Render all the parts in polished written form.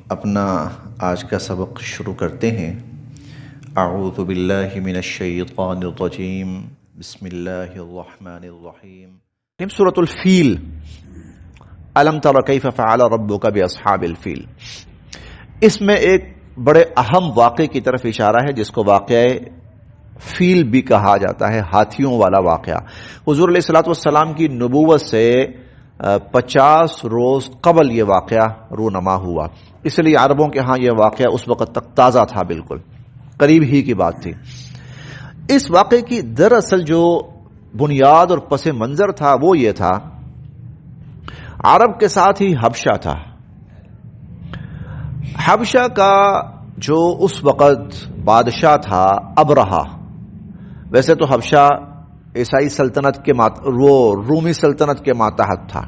اپنا آج کا سبق شروع کرتے ہیں۔ اعوذ باللہ من الشیطان الرجیم، بسم اللہ الرحمن الرحیم۔ سورۃ الفیل، الم تر کیف فعل ربک باصحاب الفیل۔ اس میں ایک بڑے اہم واقعے کی طرف اشارہ ہے جس کو واقعہ فیل بھی کہا جاتا ہے، ہاتھیوں والا واقعہ۔ حضور علیہ الصلوۃ والسلام کی نبوت سے 50 روز قبل یہ واقعہ رونما ہوا، اس لیے عربوں کے ہاں یہ واقعہ اس وقت تک تازہ تھا، بالکل قریب ہی کی بات تھی۔ اس واقعے کی دراصل جو بنیاد اور پس منظر تھا وہ یہ تھا، عرب کے ساتھ ہی حبشہ تھا۔ حبشہ کا جو اس وقت بادشاہ تھا ابرہہ، ویسے تو حبشہ عیسائی سلطنت کے وہ رومی سلطنت کے ماتحت تھا،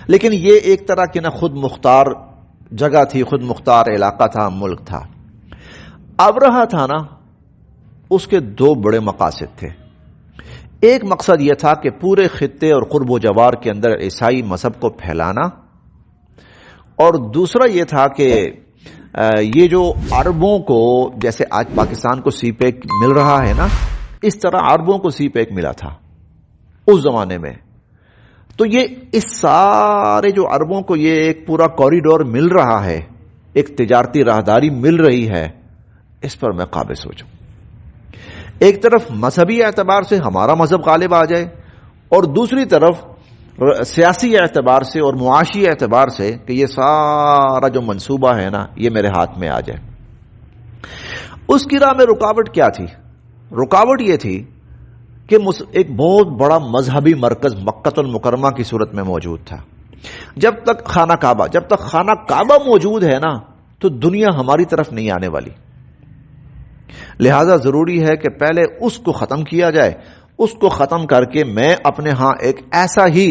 لیکن یہ ایک طرح کی خود مختار جگہ تھی، خود مختار علاقہ تھا، ملک تھا۔ ابرہہ تھا نا، اس کے دو بڑے مقاصد تھے۔ ایک مقصد یہ تھا کہ پورے خطے اور قرب و جوار کے اندر عیسائی مذہب کو پھیلانا، اور دوسرا یہ تھا کہ یہ جو عربوں کو جیسے آج پاکستان کو سی پیک مل رہا ہے نا، اس طرح عربوں کو سی پیک ملا تھا اس زمانے میں۔ تو یہ اس سارے جو عربوں کو یہ ایک پورا کوریڈور مل رہا ہے، ایک تجارتی راہداری مل رہی ہے، اس پر میں قابض ہو جاؤں۔ ایک طرف مذہبی اعتبار سے ہمارا مذہب غالب آ جائے، اور دوسری طرف سیاسی اعتبار سے اور معاشی اعتبار سے کہ یہ سارا جو منصوبہ ہے نا یہ میرے ہاتھ میں آ جائے۔ اس کی راہ میں رکاوٹ کیا تھی؟ رکاوٹ یہ تھی کہ ایک بہت بڑا مذہبی مرکز مکہ المکرمہ کی صورت میں موجود تھا۔ جب تک خانہ کعبہ موجود ہے نا تو دنیا ہماری طرف نہیں آنے والی، لہذا ضروری ہے کہ پہلے اس کو ختم کیا جائے۔ اس کو ختم کر کے میں اپنے ہاں ایک ایسا ہی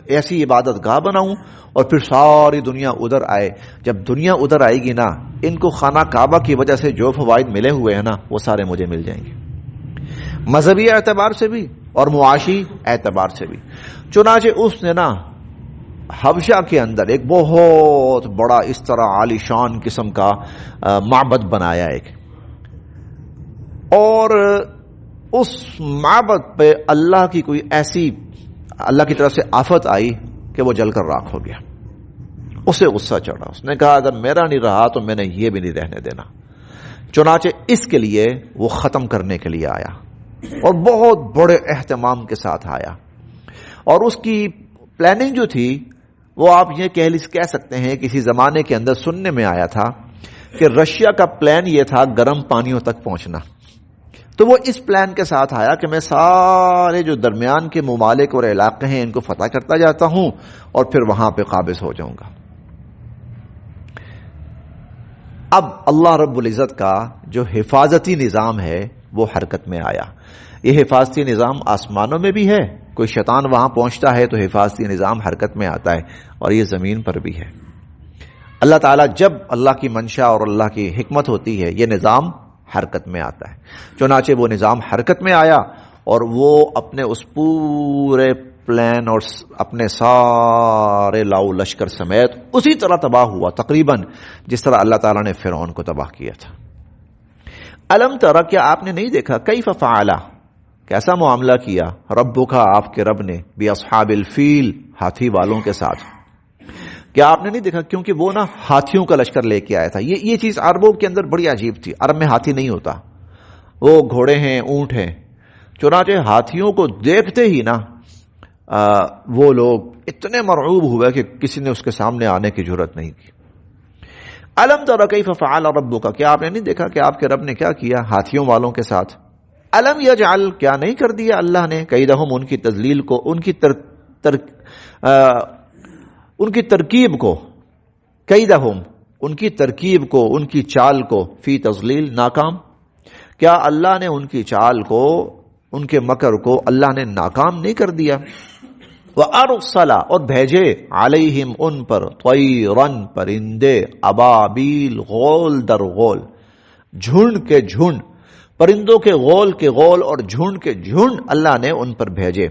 ایسی عبادت گاہ بناؤں، اور پھر ساری دنیا ادھر آئے۔ جب دنیا ادھر آئے گی نا، ان کو خانہ کعبہ کی وجہ سے جو فوائد ملے ہوئے ہیں نا وہ سارے مجھے مل جائیں گے، مذہبی اعتبار سے بھی اور معاشی اعتبار سے بھی۔ چنانچہ اس نے نا حبشہ کے اندر ایک بہت بڑا اس طرح عالی شان قسم کا معبد بنایا ایک، اور اس معبد پہ اللہ کی کوئی ایسی اللہ کی طرف سے آفت آئی کہ وہ جل کر راکھ ہو گیا۔ اسے غصہ چڑھا، اس نے کہا اگر میرا نہیں رہا تو میں نے یہ بھی نہیں رہنے دینا۔ چنانچہ اس کے لیے وہ ختم کرنے کے لیے آیا، اور بہت بڑے اہتمام کے ساتھ آیا، اور اس کی پلاننگ جو تھی وہ آپ یہ کہہ سکتے ہیں کسی زمانے کے اندر سننے میں آیا تھا کہ رشیا کا پلان یہ تھا گرم پانیوں تک پہنچنا۔ تو وہ اس پلان کے ساتھ آیا کہ میں سارے جو درمیان کے ممالک اور علاقے ہیں ان کو فتح کرتا جاتا ہوں اور پھر وہاں پہ قابض ہو جاؤں گا۔ اب اللہ رب العزت کا جو حفاظتی نظام ہے وہ حرکت میں آیا۔ یہ حفاظتی نظام آسمانوں میں بھی ہے، کوئی شیطان وہاں پہنچتا ہے تو حفاظتی نظام حرکت میں آتا ہے، اور یہ زمین پر بھی ہے۔ اللہ تعالیٰ جب اللہ کی منشا اور اللہ کی حکمت ہوتی ہے یہ نظام حرکت میں آتا ہے۔ چنانچہ وہ نظام حرکت میں آیا، اور وہ اپنے اس پورے پلان اور اپنے سارے لاؤ لشکر سمیت اسی طرح تباہ ہوا تقریباً جس طرح اللہ تعالیٰ نے فرعون کو تباہ کیا تھا۔ الم ترى، کیا آپ نے نہیں دیکھا، کیف فعل، کیسا معاملہ کیا، ربک، آپ کے رب نے، باصحاب الفیل، ہاتھی والوں کے ساتھ۔ کیا آپ نے نہیں دیکھا، کیونکہ وہ نا ہاتھیوں کا لشکر لے کے آیا تھا۔ یہ چیز عربوں کے اندر بڑی عجیب تھی۔ عرب میں ہاتھی نہیں ہوتا، وہ گھوڑے ہیں، اونٹ ہیں۔ چنانچہ ہاتھیوں کو دیکھتے ہی نا وہ لوگ اتنے مرعوب ہوئے کہ کسی نے اس کے سامنے آنے کی جرات نہیں کی۔ الم تر کیف فعل ربک، کیا آپ نے نہیں دیکھا کہ آپ کے رب نے کیا کیا ہاتھیوں والوں کے ساتھ۔ الم یجعل، کیا نہیں کر دیا اللہ نے، کیدہم، ان کی تذلیل کو، ان کی ترکیب کو، کیدہم، ان کی ترکیب کو، ان کی چال کو، فی تضلیل، ناکام۔ کیا اللہ نے ان کی چال کو، ان کے مکر کو اللہ نے ناکام نہیں کر دیا؟ وَأَرْسَلَ، اور بھیجے، علیہم، ان پر، طَيْرًا، پرندے، ابابیل، غول در غول، جھنڈ کے جھنڈ، پرندوں کے غول اور جھنڈ کے جھنڈ اللہ نے ان پر بھیجے۔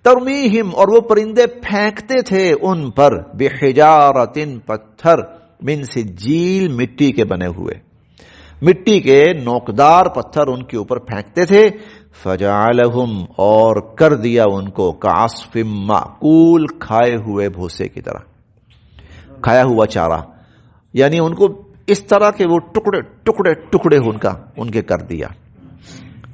ترمیہم، اور وہ پرندے پھینکتے تھے ان پر، بحجارۃ، پتھر، من سجیل، مٹی کے بنے ہوئے، مٹی کے نوکدار پتھر ان کے اوپر پھینکتے تھے، فجعلہم، اور کر دیا ان کو، کعصف مأکول، کھائے ہوئے بھوسے کی طرح، کھایا ہوا چارہ، یعنی ان کو اس طرح کے وہ ٹکڑے ٹکڑے ٹکڑے ان کے کر دیا۔